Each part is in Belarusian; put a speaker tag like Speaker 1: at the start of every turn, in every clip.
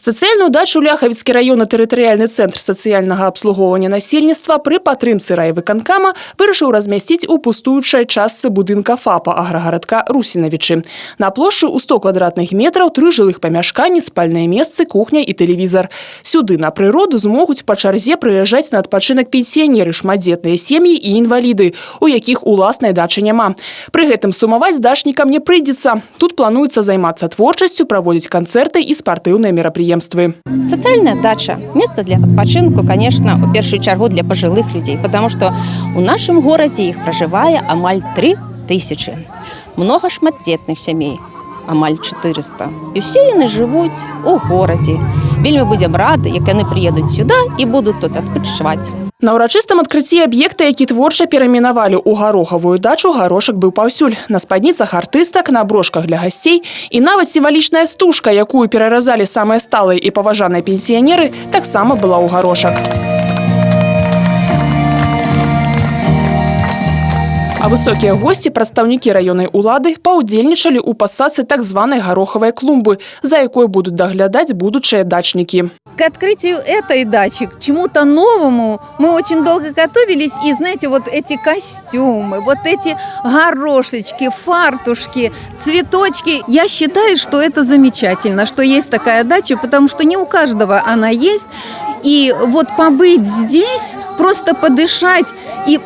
Speaker 1: Сацыяльную дачу Ляхавіцкі раённы тэрытарыяльны цэнтр сацыяльнага абслугоўвання насельніцтва пры падтрымцы райвыканкама вырашыў размясціць у пустуючай частцы будынка ФАПа аграгарадка Русінавічы. На плошчы ў 100 квадратных метраў 3 жылых памяшканні, спальныя месцы, кухня і тэлевізар. Сюды на прыроду змогуць па чарзе прыязджаць на адпачынак пенсіянеры, шматдзетныя сем'і і інваліды, у якіх уласнай дачы няма. Пры гэтым сумаваць з дачнікам не прыйдзецца. Тут плануецца займацца творчасцю, праводзіць канцэрты і спартыўныя мерапрыемствы.
Speaker 2: Социальная дача – место для отпочинку, конечно, в первую очередь для пожилых людей, потому что в нашем городе их проживает амаль 3000. Много шматдетных семей, амаль 400. И все они живут у городе. Вельми будем рады, як они приедут сюда и будут тут отпочивать.
Speaker 1: На урачыстым адкрыцці аб'екта, які творча перайменавалі ў гарохавую дачу, гарошак быў паўсюль. На спадніцах артыстак, на брошках для гасцей і нават сімвалічная стужка, якую пераразалі самыя сталыя і паважаныя пенсіянеры, таксама была ў гарошак. А высокія госці, прадстаўнікі раённай улады, паўдзельнічалі ў пасадцы так званай гарохавай клумбы, за якой будуць даглядаць будучыя дачнікі.
Speaker 3: К открытию этой дачи, к чему-то новому мы очень долго готовились. И знаете, вот эти костюмы, вот эти горошечки, фартушки, цветочки. Я считаю, что это замечательно, что есть такая дача, потому что не у каждого она есть. И вот побыть здесь, просто подышать и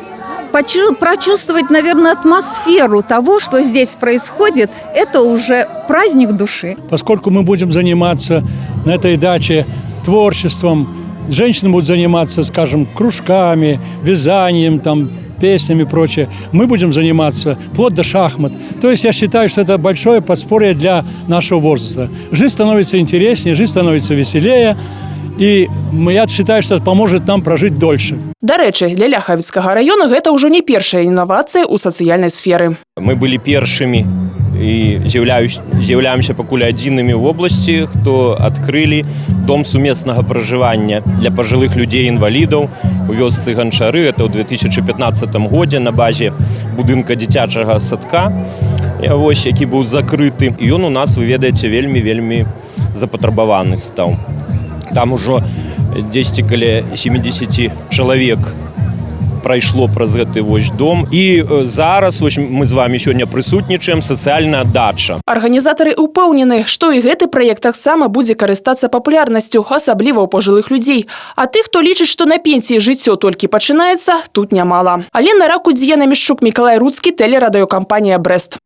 Speaker 3: прочувствовать, наверное, атмосферу того, что здесь происходит, это уже праздник души.
Speaker 4: Поскольку мы будем заниматься на этой даче творчеством, женщины будут заниматься, скажем, кружками, вязанием, там, песнями и прочее. Мы будем заниматься вплоть до шахмат. То есть я считаю, что это большое подспорье для нашего возраста. Жизнь становится интереснее, жизнь становится веселее. И я считаю, что это поможет нам прожить дольше.
Speaker 1: Дарэчы, для Ляхавіцкага раёна гэта ўжо не першая інавацыя ў сацыяльнай сферы.
Speaker 5: Мы былі першымі і з'яўляемся пакуль адзінымі ў вобласці, хто адкрылі дом сумеснага пражывання для пажылых людзей-інвалідаў у вёсцы Ганчары. Это ў 2015 годзе на базе будынка дзіцячага садка, які быў закрыты. І ён у нас, вы ведаеце, вельмі запатрабаваны стаў. Там ужо 10 каля 70 чалавек прайшло праз гэты вось дом. І зараз мы з вами сёння прысутнічаем сацыяльная дача.
Speaker 1: Арганізатары ўпэўнены, што і гэты праект таксама будзе карыстацца папулярнасцю, асабліва ў пажылых людзей. А тых, хто лічыць, што на пенсіі жыццё толькі пачынаецца, тут нямала. Алена Ракудзьена, Мішчук, Мікалай Руцкі, тэлерадыёкампанія «Брэст».